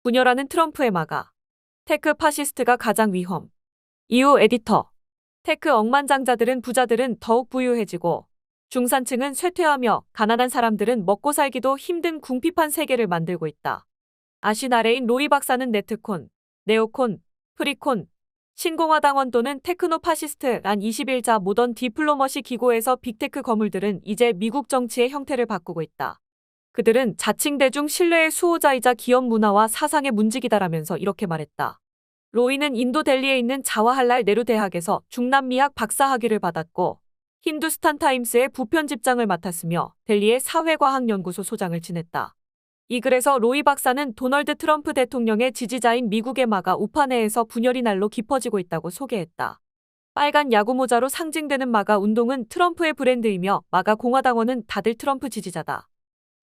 분열하는 트럼프의 마가. 테크 파시스트가 가장 위험. 이후 에디터. 테크 억만장자들은 부자들은 더욱 부유해지고 중산층은 쇠퇴하며 가난한 사람들은 먹고 살기도 힘든 궁핍한 세계를 만들고 있다. 아신 아래인 로이 박사는 네트콘, 네오콘, 프리콘, 신공화당원 또는 테크노 파시스트란 21자 모던 디플로머시 기고에서 빅테크 거물들은 이제 미국 정치의 형태를 바꾸고 있다. 그들은 자칭 대중 신뢰의 수호자이자 기업 문화와 사상의 문지기다라면서 이렇게 말했다. 로이는 인도 델리에 있는 자와할랄 네루 대학에서 중남미학 박사학위를 받았고 힌두스탄 타임스의 부편집장을 맡았으며 델리의 사회과학연구소 소장을 지냈다. 이 글에서 로이 박사는 도널드 트럼프 대통령의 지지자인 미국의 마가 우파 내에서 분열이 날로 깊어지고 있다고 소개했다. 빨간 야구모자로 상징되는 마가 운동은 트럼프의 브랜드이며 마가 공화당원은 다들 트럼프 지지자다.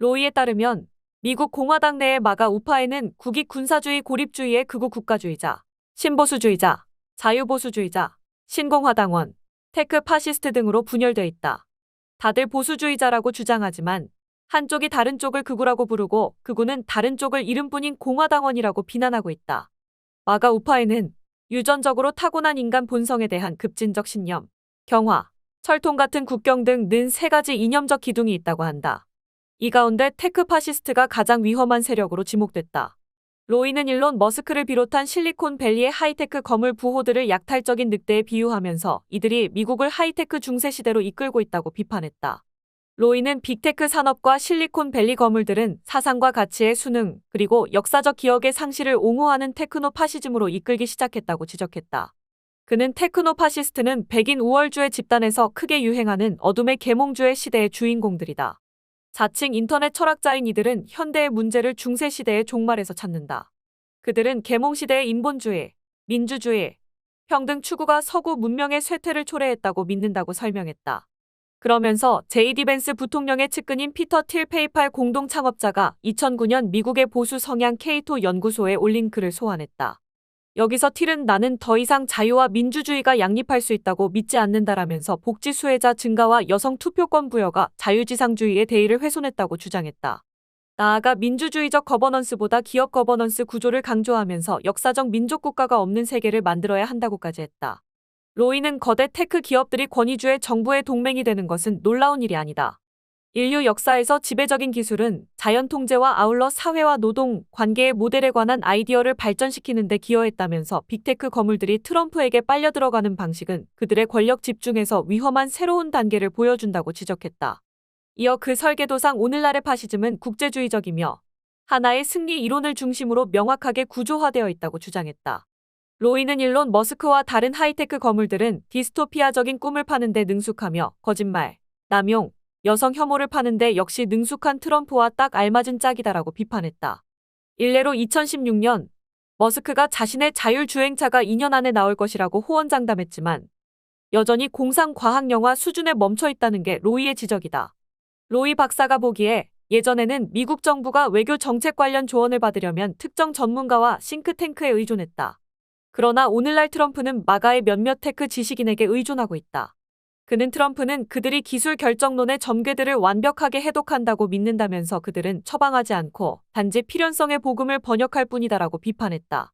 로이에 따르면 미국 공화당 내의 마가 우파에는 국익 군사주의 고립주의의 극우 국가주의자, 신보수주의자, 자유보수주의자, 신공화당원, 테크 파시스트 등으로 분열돼 있다. 다들 보수주의자라고 주장하지만 한쪽이 다른 쪽을 극우라고 부르고 극우는 다른 쪽을 이름뿐인 공화당원이라고 비난하고 있다. 마가 우파에는 유전적으로 타고난 인간 본성에 대한 급진적 신념, 경화, 철통 같은 국경 등 는 세 가지 이념적 기둥이 있다고 한다. 이 가운데 테크 파시스트가 가장 위험한 세력으로 지목됐다. 로이는 일론 머스크를 비롯한 실리콘밸리의 하이테크 거물 부호들을 약탈적인 늑대에 비유하면서 이들이 미국을 하이테크 중세시대로 이끌고 있다고 비판했다. 로이는 빅테크 산업과 실리콘밸리 거물들은 사상과 가치의 순응 그리고 역사적 기억의 상실을 옹호하는 테크노 파시즘으로 이끌기 시작했다고 지적했다. 그는 테크노 파시스트는 백인 우월주의 집단에서 크게 유행하는 어둠의 계몽주의 시대의 주인공들이다. 자칭 인터넷 철학자인 이들은 현대의 문제를 중세시대의 종말에서 찾는다. 그들은 계몽시대의 인본주의, 민주주의, 평등 추구가 서구 문명의 쇠퇴를 초래했다고 믿는다고 설명했다. 그러면서 제이디 벤스 부통령의 측근인 피터 틸 페이팔 공동 창업자가 2009년 미국의 보수 성향 케이토 연구소에 올린 글을 소환했다. 여기서 틸은 나는 더 이상 자유와 민주주의가 양립할 수 있다고 믿지 않는다라면서 복지 수혜자 증가와 여성 투표권 부여가 자유지상주의의 대의를 훼손했다고 주장했다. 나아가 민주주의적 거버넌스보다 기업 거버넌스 구조를 강조하면서 역사적 민족국가가 없는 세계를 만들어야 한다고까지 했다. 로이는 거대 테크 기업들이 권위주의 정부의 동맹이 되는 것은 놀라운 일이 아니다. 인류 역사에서 지배적인 기술은 자연 통제와 아울러 사회와 노동, 관계의 모델에 관한 아이디어를 발전시키는 데 기여했다면서 빅테크 거물들이 트럼프에게 빨려 들어가는 방식은 그들의 권력 집중에서 위험한 새로운 단계를 보여준다고 지적했다. 이어 그 설계도상 오늘날의 파시즘은 국제주의적이며 하나의 승리 이론을 중심으로 명확하게 구조화되어 있다고 주장했다. 로이는 일론 머스크와 다른 하이테크 거물들은 디스토피아적인 꿈을 파는데 능숙하며 거짓말, 남용, 여성 혐오를 파는데 역시 능숙한 트럼프와 딱 알맞은 짝이다라고 비판했다. 일례로 2016년 머스크가 자신의 자율주행차가 2년 안에 나올 것이라고 호언장담했지만 여전히 공상과학영화 수준에 멈춰 있다는 게 로이의 지적이다. 로이 박사가 보기에 예전에는 미국 정부가 외교 정책 관련 조언을 받으려면 특정 전문가와 싱크탱크에 의존했다. 그러나 오늘날 트럼프는 마가의 몇몇 테크 지식인에게 의존하고 있다. 그는 트럼프는 그들이 기술 결정론의 점괘들을 완벽하게 해독한다고 믿는다면서 그들은 처방하지 않고 단지 필연성의 복음을 번역할 뿐이다라고 비판했다.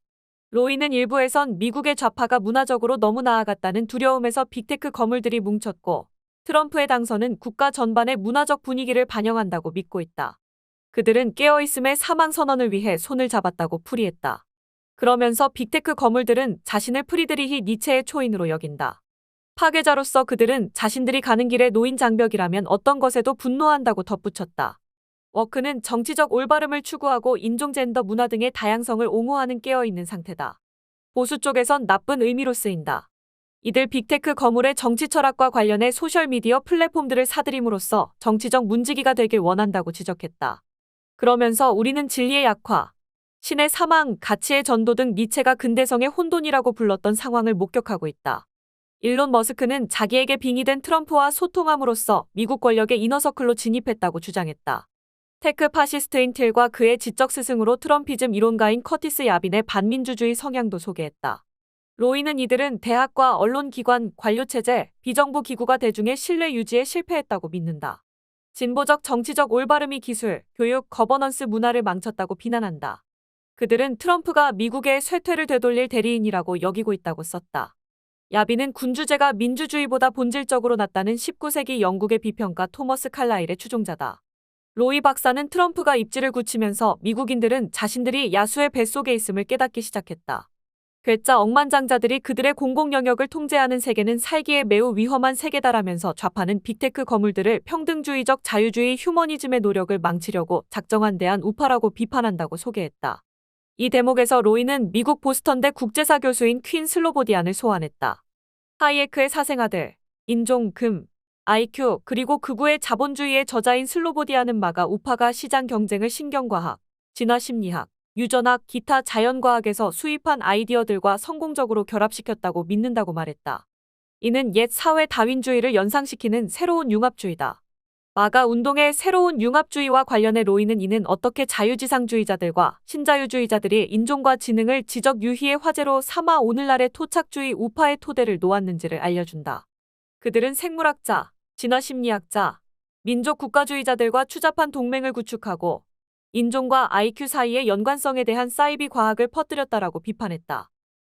로이는 일부에선 미국의 좌파가 문화적으로 너무 나아갔다는 두려움에서 빅테크 거물들이 뭉쳤고 트럼프의 당선은 국가 전반의 문화적 분위기를 반영한다고 믿고 있다. 그들은 깨어있음의 사망선언을 위해 손을 잡았다고 풀이했다. 그러면서 빅테크 거물들은 자신을 프리드리히 니체의 초인으로 여긴다. 파괴자로서 그들은 자신들이 가는 길에 놓인 장벽이라면 어떤 것에도 분노한다고 덧붙였다. 워크는 정치적 올바름을 추구하고 인종 젠더 문화 등의 다양성을 옹호하는 깨어있는 상태다. 보수 쪽에선 나쁜 의미로 쓰인다. 이들 빅테크 거물의 정치 철학과 관련해 소셜미디어 플랫폼들을 사들임으로써 정치적 문지기가 되길 원한다고 지적했다. 그러면서 우리는 진리의 약화, 신의 사망, 가치의 전도 등 니체가 근대성의 혼돈이라고 불렀던 상황을 목격하고 있다. 일론 머스크는 자기에게 빙의된 트럼프와 소통함으로써 미국 권력의 이너서클로 진입했다고 주장했다. 테크 파시스트인 틸과 그의 지적 스승으로 트럼피즘 이론가인 커티스 야빈의 반민주주의 성향도 소개했다. 로이는 이들은 대학과 언론기관, 관료체제, 비정부 기구가 대중의 신뢰 유지에 실패했다고 믿는다. 진보적 정치적 올바름이 기술, 교육, 거버넌스 문화를 망쳤다고 비난한다. 그들은 트럼프가 미국의 쇠퇴를 되돌릴 대리인이라고 여기고 있다고 썼다. 야비는 군주제가 민주주의보다 본질적으로 낫다는 19세기 영국의 비평가 토머스 칼라일의 추종자다. 로이 박사는 트럼프가 입지를 굳히면서 미국인들은 자신들이 야수의 뱃속에 있음을 깨닫기 시작했다. 괴짜 억만장자들이 그들의 공공 영역을 통제하는 세계는 살기에 매우 위험한 세계다라면서 좌파는 빅테크 거물들을 평등주의적 자유주의 휴머니즘의 노력을 망치려고 작정한 대한 우파라고 비판한다고 소개했다. 이 대목에서 로이는 미국 보스턴대 국제사 교수인 퀸 슬로보디안을 소환했다. 하이에크의 사생아들, 인종, 금, IQ, 그리고 극우의 자본주의의 저자인 슬로보디안은 마가 우파가 시장 경쟁을 신경과학, 진화심리학, 유전학, 기타 자연과학에서 수입한 아이디어들과 성공적으로 결합시켰다고 믿는다고 말했다. 이는 옛 사회 다윈주의를 연상시키는 새로운 융합주의다. 마가 운동의 새로운 융합주의와 관련해 로이는 이는 어떻게 자유지상주의자들과 신자유주의자들이 인종과 지능을 지적 유희의 화제로 삼아 오늘날의 토착주의 우파의 토대를 놓았는지를 알려준다. 그들은 생물학자, 진화심리학자, 민족국가주의자들과 추잡한 동맹을 구축하고 인종과 IQ 사이의 연관성에 대한 사이비 과학을 퍼뜨렸다라고 비판했다.